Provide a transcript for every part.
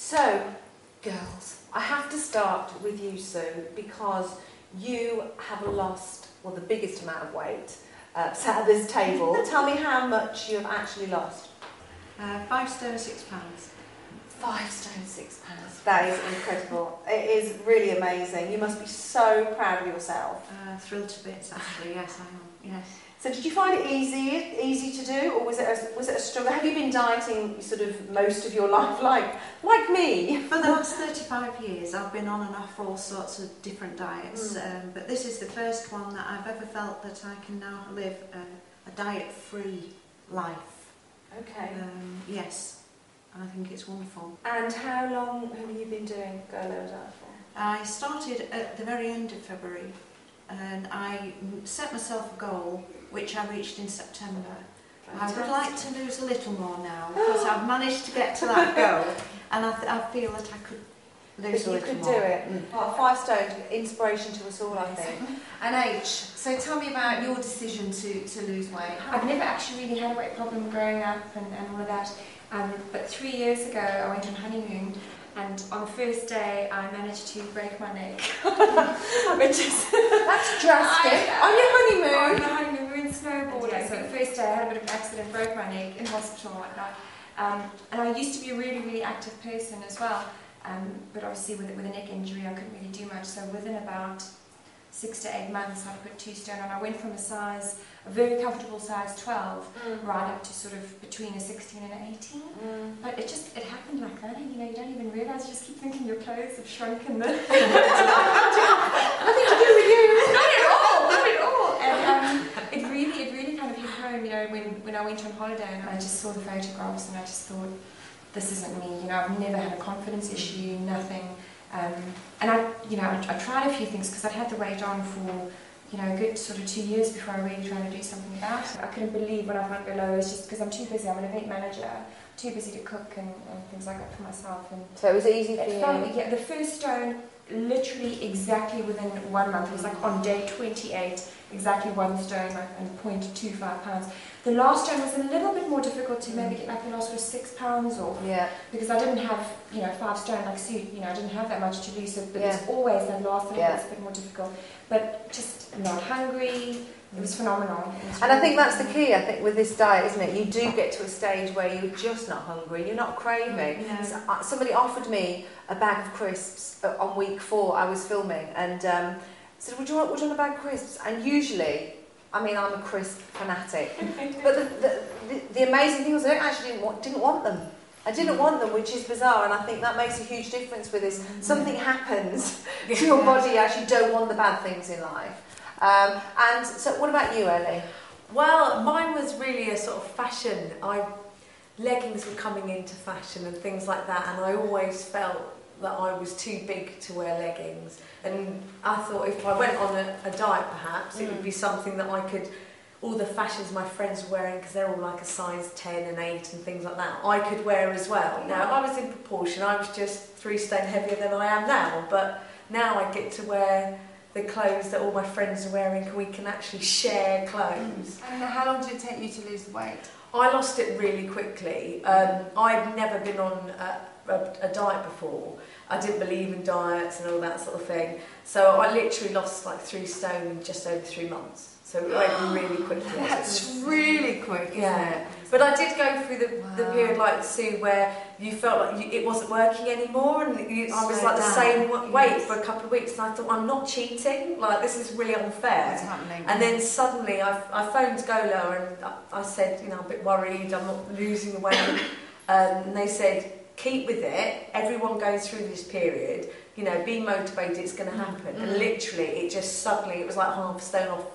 So, girls, I have to start with you, Sue, because you have lost, well, the biggest amount of weight sat at this table. Tell me how much you have actually lost. 5 stone 6 pounds. 5 stone 6 pounds. That is incredible. It is really amazing. You must be so proud of yourself. Thrilled to bits, actually. Yes, I am. Yes. So did you find it easy to do, or was it a struggle? Have you been dieting sort of most of your life, like me? For the last 35 years, I've been on and off all sorts of different diets, but this is the first one that I've ever felt that I can now live a diet-free life. Okay. Yes, I think it's wonderful. And how long have you been doing Go Low Diet for? I started at the very end of February, and I set myself a goal, which I reached in September. Fantastic. I would like to lose a little more now, because I've managed to get to that goal, and I feel that I could lose a little more. You could do it. Well, 5 stone, inspiration to us all, I think. And H, so tell me about your decision to lose weight. I've never actually really had a weight problem growing up and all of that, but 3 years ago I went on honeymoon, and on the first day I managed to break my neck. Which is that's drastic. On your honeymoon? On the honeymoon, we were snowboarding. So the first day I had a bit of an accident, broke my neck in hospital and whatnot. And I used to be a really, really active person as well. But obviously with a neck injury I couldn't really do much. So within about 6 to 8 months I put 2 stone on. I went from a very comfortable size 12 right up to sort of between a 16 and an 18. But it happened like that, and you don't even realise, you just keep thinking your clothes have shrunk and nothing to do with you. Not at all. And it really kind of hit home, when I went on holiday and I just saw the photographs and I just thought, this isn't me. I've never had a confidence issue, nothing. And I tried a few things because I'd had the weight on for a good sort of 2 years before I really tried to do something about it. I couldn't believe when I found Go Low, it's just because I'm too busy. I'm an event manager, too busy to cook and things like that for myself. And so it was easy for you? Yeah, the first stone, literally exactly within 1 month. It was like on day 28, exactly 1 stone and 0.25 pounds. The last stone was a little bit more difficult to maybe get like the last sort of 6 pounds off. Yeah. Because I didn't have, 5 stone like Sue, I didn't have that much to lose. So, but there's always that last little bit's a bit more difficult. But just not hungry. It was phenomenal. And I think that's the key, I think, with this diet, isn't it? You do get to a stage where you're just not hungry, you're not craving. No. Somebody offered me a bag of crisps on week 4, I was filming, and said, would you want a bag of crisps? And usually, I'm a crisp fanatic. But the amazing thing was I actually didn't want them. I didn't want them, which is bizarre, and I think that makes a huge difference with this. Something happens to your body, you actually don't want the bad things in life. And so what about you, Ellie? Well, mine was really a sort of fashion. Leggings were coming into fashion and things like that, and I always felt that I was too big to wear leggings. And I thought if I went on a diet perhaps, it would be something that I could, all the fashions my friends were wearing, because they're all like a size 10 and 8 and things like that, I could wear as well. Now, I was in proportion, I was just 3 stone heavier than I am now, but now I get to wear the clothes that all my friends are wearing, and we can actually share clothes. And how long did it take you to lose the weight? I lost it really quickly. I'd never been on a diet before. I didn't believe in diets and all that sort of thing. So I literally lost like 3 stone in just over 3 months. So it went really quickly. That's really quick, isn't it? But I did go through the period like Sue where you felt like it wasn't working anymore, and I was like the same weight for a couple of weeks, and I thought, I'm not cheating, like this is really unfair. What's happening? And then suddenly I phoned Go Low and I said, I'm a bit worried, I'm not losing the weight. And they said, keep with it, everyone goes through this period, be motivated, it's going to happen. And literally it was like half a stone off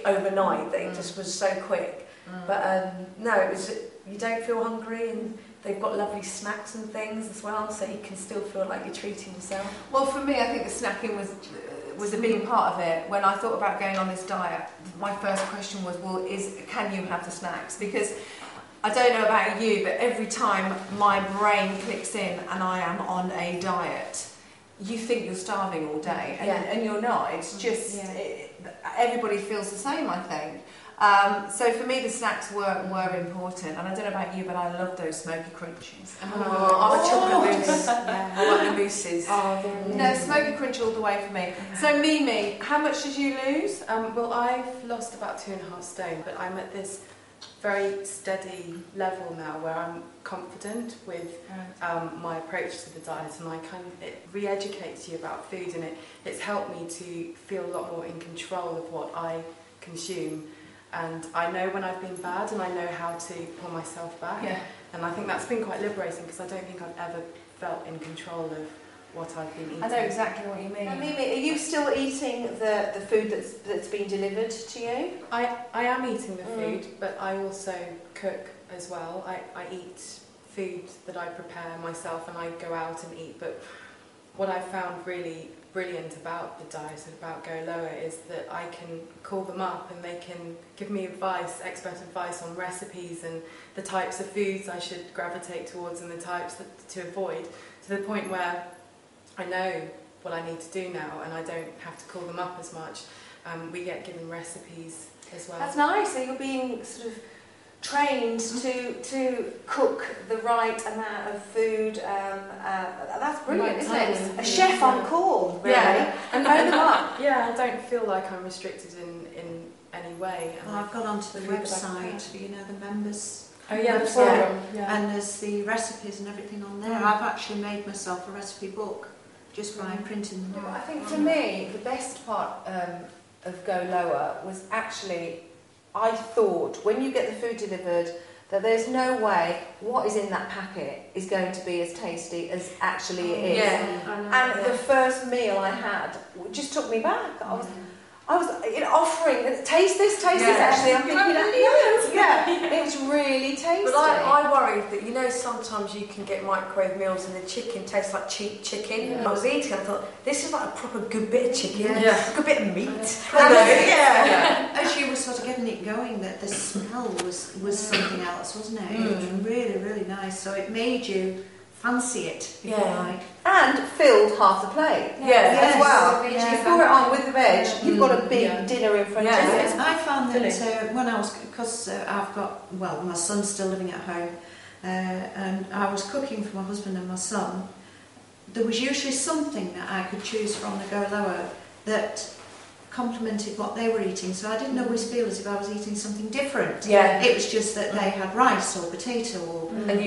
overnight, that it just was so quick. But no, it was, you don't feel hungry, and they've got lovely snacks and things as well, so you can still feel like you're treating yourself. Well, for me, I think the snacking was a big part of it. When I thought about going on this diet, my first question was, can you have the snacks? Because I don't know about you, but every time my brain clicks in and I am on a diet, you think you're starving all day, and you're not. It's just everybody feels the same, I think. So for me, the snacks were important, and I don't know about you, but I love those smoky crunchies. I'm a chocolate mousse. I like the mousses. No, smoky crunch all the way for me. So Mimi, how much did you lose? Well, I've lost about 2.5 stone, but I'm at this very steady level now where I'm confident with my approach to the diet, and it re-educates you about food, and it's helped me to feel a lot more in control of what I consume. And I know when I've been bad, and I know how to pull myself back. Yeah. And I think that's been quite liberating, because I don't think I've ever felt in control of what I've been eating. I know exactly what you mean. Now, Mimi, are you still eating the food that's been delivered to you? I am eating the food, but I also cook as well. I eat food that I prepare myself, and I go out and eat. But what I found really brilliant about the diet and about Go Lower is that I can call them up, and they can give me expert advice on recipes and the types of foods I should gravitate towards and the types to avoid, to the point where I know what I need to do now, and I don't have to call them up as much. We get given recipes as well. That's nice. So you're being sort of trained to cook the right amount of food. That's brilliant, isn't it? A chef on call, really. Yeah. And phone them up. Yeah, I don't feel like I'm restricted in any way. Well, I've gone onto the website, you know, the members. Oh yeah, the website, forum. Yeah. And there's the recipes and everything on there. I've actually made myself a recipe book just by printing them. I think for me, the best part of Go Lower was actually, I thought when you get the food delivered, that there's no way what is in that packet is going to be as tasty as actually it is. Yeah. And the first meal I had just took me back. I was offering, taste this. Actually, I'm thinking, it's really tasty. But I worried that, you know, sometimes you can get microwave meals and the chicken tastes like cheap chicken. Yeah. I was eating, I thought, this is like a proper good bit of chicken, Yes. a good bit of meat. As you were sort of getting it going, that the smell was something else, wasn't it? It was really, really nice. So it made you fancy it, if you like. And filled half the plate as well. Yeah. You pour it on with the veg, you've got a big dinner in front of you. I found that when I was, because I've got, my son's still living at home, and I was cooking for my husband and my son, there was usually something that I could choose from the Go Lower that complemented what they were eating, so I didn't always feel as if I was eating something different. Yeah. It was just that they had rice or potato, or and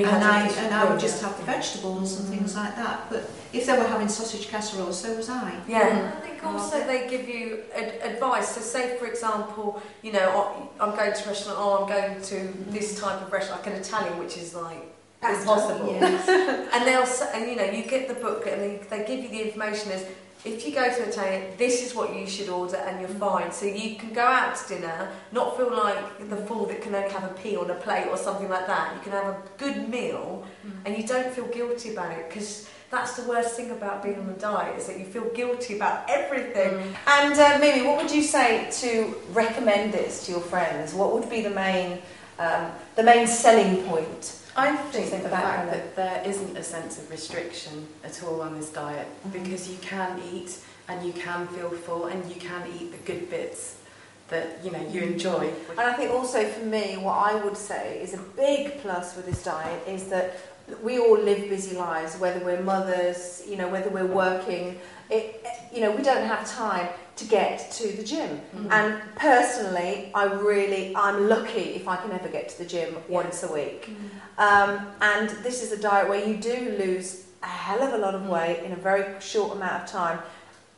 I would just have the vegetables and things like that. But if they were having sausage casserole, so was I. Yeah, I think also they give you advice. So say, for example, you know, I'm going to a restaurant, I'm going to this type of restaurant, like an Italian, which is like impossible. Yes. And they'll say, and you know, you get the book and they give you the information as, if you go to Italian, this is what you should order and you're fine. So you can go out to dinner, not feel like the fool that can only have a pea on a plate or something like that. You can have a good meal and you don't feel guilty about it, because that's the worst thing about being on a diet, is that you feel guilty about everything. And Mimi, what would you say to recommend this to your friends? What would be the main selling point? I think the fact that there isn't a sense of restriction at all on this diet, because you can eat and you can feel full and you can eat the good bits that you enjoy. And I think also for me, what I would say is a big plus with this diet is that we all live busy lives, whether we're mothers, whether we're working. We don't have time to get to the gym. And personally, I'm lucky if I can ever get to the gym once a week. And this is a diet where you do lose a hell of a lot of weight in a very short amount of time.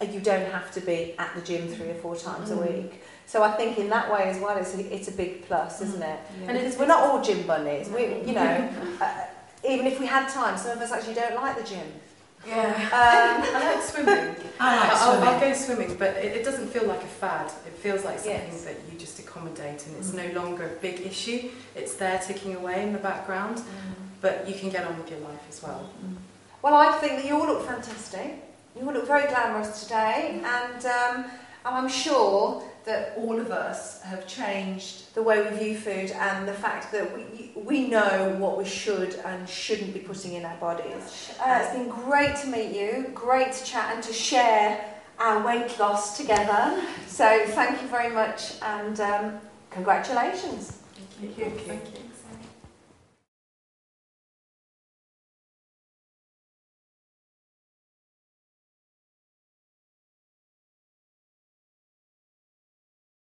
You don't have to be at the gym 3 or 4 times a week. So I think in that way as well, it's a big plus, isn't it? Yeah. And because we're not all gym bunnies. Even if we had time, some of us actually don't like the gym. Yeah. I like swimming. I'll go swimming, but it doesn't feel like a fad. It feels like something that you just accommodate, and it's no longer a big issue. It's there ticking away in the background, but you can get on with your life as well. Well, I think that you all look fantastic. You all look very glamorous today, and I'm sure that all of us have changed the way we view food, and the fact that we know what we should and shouldn't be putting in our bodies. It's been great to meet you, great to chat and to share our weight loss together. So thank you very much, and congratulations. Thank you. Thank you.